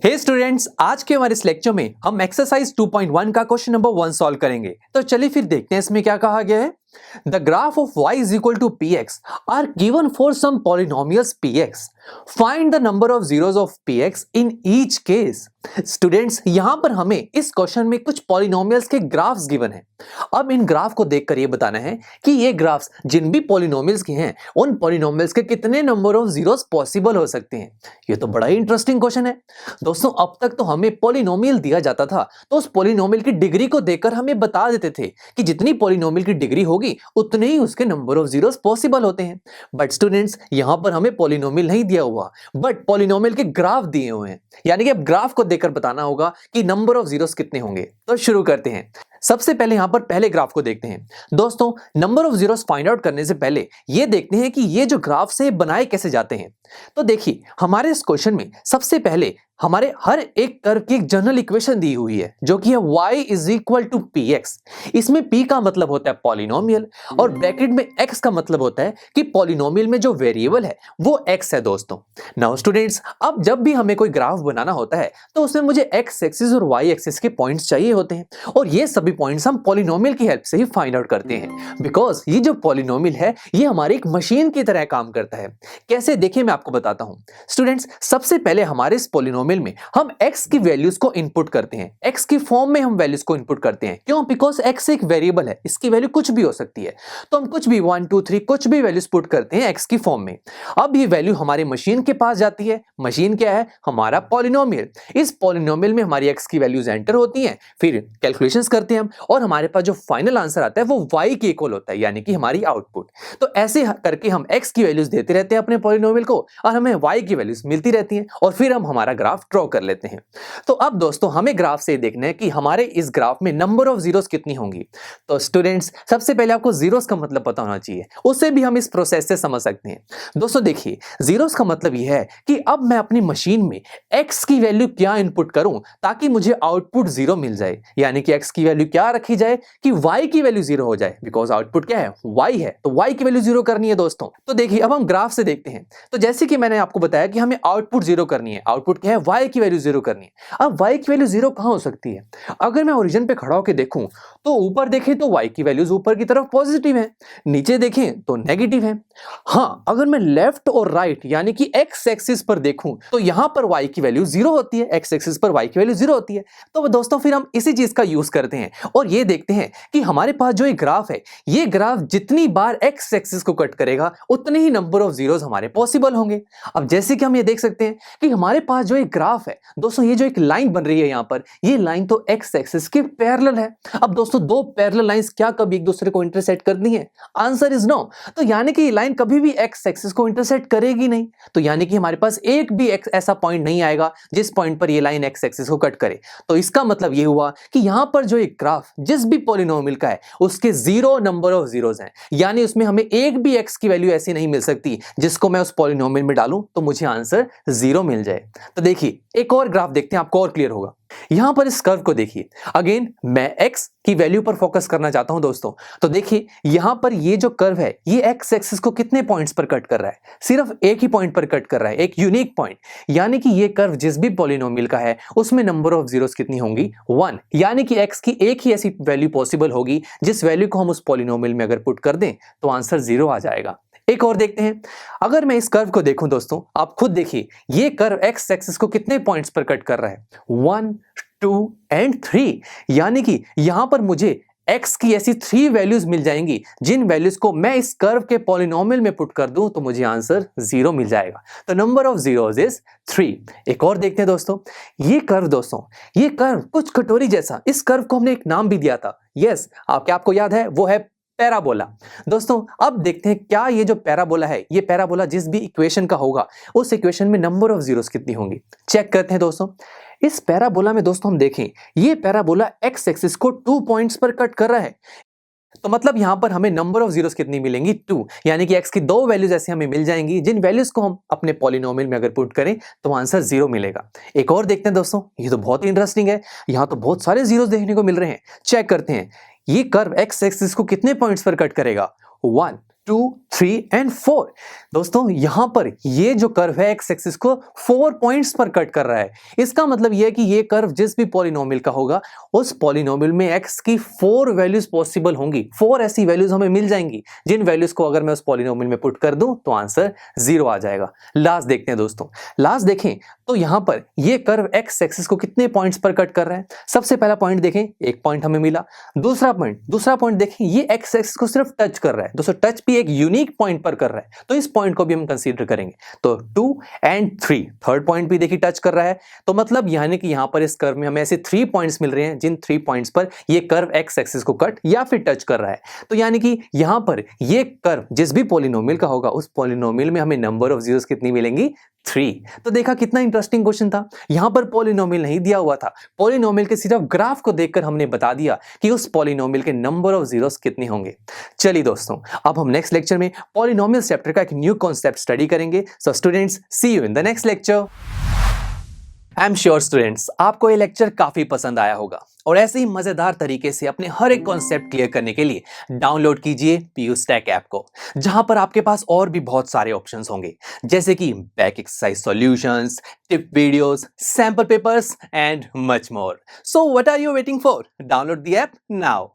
हे students, आज के हमारे इस लेक्चर में हम एक्सरसाइज 2.1 का क्वेश्चन नंबर 1 सॉल्व करेंगे। तो चलिए फिर देखते हैं इसमें क्या कहा गया है। The graph of y is equal to px are given for some polynomials px. Find the number of zeros of px in each case. Students, यहां पर हमें इस क्वेश्चन में कुछ पॉलिनोमियल्स के ग्राफ्स गिवन हैं। अब इन ग्राफ को देखकर ये बताना है कि ये ग्राफ्स जिन भी पॉलिनोमियल्स के हैं उन पॉलिनोमियल्स के कितने नंबर ऑफ जीरोस पॉसिबल हो सकते हैं। ये तो बड़ा ही इंटरेस्टिंग क्वेश्चन है दोस्तों। अब तक तो हमें पॉलिनोमियल दिया जाता था तो उस पॉलिनोमियल की डिग्री को देखकर हमें बता देते थे कि जितनी पॉलिनोमियल की डिग्री होगी उतने ही उसके नंबर ऑफ जीरोस पॉसिबल होते हैं। बट स्टूडेंट्स, यहां पर हमें पॉलिनोमियल नहीं दिया हुआ बट पॉलिनोमियल के ग्राफ दिए हुए हैं, यानी कि अब ग्राफ को देखकर बताना होगा कि नंबर ऑफ जीरोस कितने होंगे। तो शुरू करते हैं। सबसे पहले यहां पर पहले ग्राफ को देखते हैं। दोस्तों, number of zeros find out करने से पहले ये देखते हैं कि ये जो ग्राफ से बनाए कैसे जाते हैं। तो देखिए, हमारे इस क्वेश्चन में सबसे पहले हमारे हर एक कर्व की एक जनरल इक्वेशन दी हुई है जो कि है y is equal to px। इसमें p का मतलब होता है पॉलिनोमियल और ब्रैकेट में x का मतलब होता है कि पॉलिनोमियल में जो वेरिएबल है वो x है। दोस्तों नाउ स्टूडेंट्स, अब जब भी हमें कोई ग्राफ बनाना होता है तो उसमें मुझे x एक्सिस और y एक्सिस के पॉइंट्स चाहिए होते हैं और ये सभी पॉइंट्स हम पॉलिनोमियल की हेल्प से ही फाइंड आउट करते हैं। बिकॉज ये जो पॉलिनोमियल है ये हमारी एक मशीन की तरह काम करता है। कैसे, देखिए मैं आपको बताता हूं। स्टूडेंट्स, सबसे पहले हमारे इस पॉलिनोमियल में हम x की वैल्यूज को इनपुट करते हैं। x की फॉर्म में हम वैल्यूज को इनपुट करते हैं। क्यों? बिकॉज x एक वेरिएबल है, इसकी वैल्यू कुछ भी हो सकती है। तो हम कुछ भी 1 2 3 कुछ भी वैल्यूज पुट करते हैं x की फॉर्म में। अब ये वैल्यू हमारे मशीन के पास जाती है। मशीन क्या है? हमारा पॉलिनोमियल। इस पॉलिनोमियल में हमारी x की वैल्यूज एंटर होती हैं, फिर कैलकुलेशंस करते हैं हम और हमारे पास जो फाइनल आंसर आता है वो y के इक्वल होता है, यानी कि हमारी आउटपुट। तो ऐसे करके हम x की वैल्यूज देते रहते हैं अपने पॉलिनोमियल को और हमें y की वैल्यूज मिलती रहती हैं और फिर हम हमारा ग्राफ ड्रॉ कर लेते हैं। तो अब दोस्तों, हमें ग्राफ से देखना है कि हमारे इस ग्राफ में नंबर ऑफ जीरोस कितनी होंगी। तो स्टूडेंट्स, सबसे पहले आपको जीरोस का मतलब पता होना चाहिए, उससे भी हम इस प्रोसेस से समझ सकते हैं। दोस्तों देखिए, जीरोस का मतलब यह है कि अब मैं अपनी मशीन में x की वैल्यू क्या इनपुट करूं ताकि मुझे आउटपुट जीरो मिल जाए, यानी कि x की वैल्यू क्या रखी जाए कि y की वैल्यू जीरो हो जाए। बिकॉज आउटपुट क्या है? y है, तो y की वैल्यू जीरो करनी है दोस्तों। तो देखिए, अब हम ग्राफ से देखते हैं। तो जैसे कि मैंने आपको बताया कि हमें आउटपुट जीरो करनी है। आउटपुट क्या है? y की वैल्यू जीरो करनी है। अब y की वैल्यू जीरो कहां हो सकती है? अगर मैं ओरिजिन पे खड़ा होकर देखूं तो ऊपर देखें तो y की वैल्यूज ऊपर की तरफ पॉजिटिव है, नीचे देखें तो नेगेटिव है। हाँ, अगर मैं लेफ्ट और राइट यानी कि x एक्सिस पर देखूं तो यहां पर y की वैल्यू जीरो होती है, x एक्सिस पर y की वैल्यू जीरो होती है। तो दोस्तों फिर हम इसी चीज का यूज करते हैं और ये देखते हैं कि हमारे पास जो एक ग्राफ है, ये ग्राफ जितनी बार x एक्सिस को कट करेगा उतने ही नंबर ऑफ जीरोस हमारे पॉसिबल होंगे। अब जैसे कि हम ये देख सकते हैं कि हमारे पास जो एक ग्राफ है दोस्तों, ये जो एक लाइन बन रही है यहां पर, ये लाइन तो x एक्सिस के पैरेलल है। अब दोस्तों, दो पैरेलल लाइंस क्या कभी एक दूसरे को इंटरसेक्ट करती हैं? Answer is no. तो यानी कि ये लाइन कभी भी x एक्सिस को इंटरसेक्ट करेगी नहीं। तो यानी कि हमारे पास एक भी ऐसा पॉइंट नहीं आएगा जिस पॉइंट पर ये लाइन x एक्सिस को कट करे। तो इसका मतलब ये हुआ कि यहां पर जो एक ग्राफ जिस भी पॉलिनोमियल का है उसके जीरो नंबर ऑफ जीरोस हैं, यानी उसमें हमें एक भी x की वैल्यू ऐसी नहीं मिल सकती जिसको मैं उस पॉलिनोमियल में डालूं तो मुझे आंसर जीरो मिल जाए। तो देखिए, एक और ग्राफ देखते हैं, आपको और क्लियर होगा। यहां पर इस कर्व को देखिए। अगेन मैं x की वैल्यू पर फोकस करना चाहता हूं दोस्तों। तो देखिए, यहां पर ये जो कर्व है ये x एक्सिस को कितने पॉइंट्स पर कट कर रहा है? सिर्फ एक ही पॉइंट पर कट कर रहा है, एक यूनिक पॉइंट। यानी कि ये कर्व जिस भी पॉलिनोमियल का है उसमें नंबर ऑफ जीरोस कितनी होंगी? 1। यानी कि x की एक ही ऐसी वैल्यू पॉसिबल होगी जिस वैल्यू को हम उस पॉलिनोमियल में अगर पुट कर दें तो आंसर जीरो आ जाएगा। एक और देखते हैं। अगर मैं इस कर्व को देखूं दोस्तों, आप खुद देखिए, ये कर्व x एक्सिस को कितने पॉइंट्स पर कट कर रहा है? 1 2 एंड 3। यानी कि यहां पर मुझे x की ऐसी 3 वैल्यूज मिल जाएंगी जिन वैल्यूज को मैं इस कर्व के पॉलिनोमियल में पुट कर दूं तो मुझे आंसर जीरो मिल जाएगा। तो नंबर ऑफ जीरोस इज 3। एक और देखते हैं दोस्तों। ये कर्व दोस्तों, ये कर्व कुछ कटोरी जैसा, इस कर्व को हमने एक नाम भी दिया था। यस, आपको याद है, वो है पैराबोला। दोस्तों अब देखते हैं क्या ये जो पैराबोला है, ये पैराबोला जिस भी इक्वेशन का होगा उस इक्वेशन में नंबर ऑफ जीरोस कितनी होंगी। चेक करते हैं दोस्तों। इस पैराबोला में दोस्तों हम देखें, ये पैराबोला x एक्सिस को 2 पॉइंट्स पर कट कर रहा है। तो मतलब यहां पर हमें नंबर ऑफ जीरोस कितनी मिलेंगी? 2। यानी कि x की दो वैल्यूज ऐसे हमें मिल जाएंगी जिन वैल्यूज को हम अपने पॉलिनोमियल में अगर पुट करें तो आंसर जीरो मिलेगा। एक और देखते हैं दोस्तों, ये तो बहुत ही इंटरेस्टिंग है। यहां तो बहुत सारे जीरोस देखने को मिल रहे हैं। चेक करते हैं, ये कर्व x एक्सिस को कितने पॉइंट्स पर कट करेगा? 1। 2, 3 एंड 4। दोस्तों यहां पर ये जो कर्व है एक्स एक्सिस को 4 पॉइंट्स पर कट कर रहा है। इसका मतलब यह है कि ये कर्व जिस भी पॉलिनोमियल का होगा उस पॉलिनोमियल में एक्स की 4 वैल्यूज पॉसिबल होंगी। 4 ऐसी वैल्यूज हमें मिल जाएंगी जिन वैल्यूज को अगर मैं उस पॉलिनोमियल में पुट कर दूं तो आंसर 0 आ जाएगा। लास्ट देखते हैं दोस्तों, लास्ट देखें तो यहां पर ये कर्व एक्स एक्सिस को कितने पॉइंट्स पर कट कर रहा है। सबसे पहला पॉइंट देखें, एक पॉइंट हमें मिला। दूसरा पॉइंट देखें, ये एक्स एक्सिस को सिर्फ टच कर रहा है। दोस्तों टच भी एक यूनिक पॉइंट पर कर रहा है तो इस पॉइंट को भी हम कंसीडर करेंगे। तो 2 एंड 3, थर्ड पॉइंट भी देखिए टच कर रहा है। तो मतलब यानी कि यहां पर इस कर्व में हमें ऐसे 3 पॉइंट्स मिल रहे हैं जिन 3 पॉइंट्स पर ये कर्व एक्स एक्सिस को कट या फिर टच कर रहा है। तो यानी कि यहां पर ये कर्व जिस भी पॉलिनोमियल का होगा उस पॉलिनोमियल में हमें नंबर ऑफ जीरोस कितनी मिलेंगी, 3। तो देखा कितना इंटरेस्टिंग क्वेश्चन था। यहां पर पॉलिनोमियल नहीं दिया हुआ था, पॉलिनोमियल के सिर्फ ग्राफ को देखकर हमने बता दिया कि उस पॉलिनोमियल के नंबर ऑफ जीरोस कितने होंगे। चलिए दोस्तों, अब हम नेक्स्ट लेक्चर में पॉलिनोमियल चैप्टर का एक न्यू कॉन्सेप्ट स्टडी करेंगे। So students, see you in the next lecture. I am sure students, आपको ये लेक्चर काफी पसंद आया होगा और ऐसे ही मजेदार तरीके से अपने हर एक कॉन्सेप्ट क्लियर करने के लिए डाउनलोड कीजिए PU Stack ऐप को, जहां पर आपके पास और भी बहुत सारे ऑप्शंस होंगे जैसे कि back exercise solutions, tip videos, sample papers and much more. So what are you waiting for? Download the app now.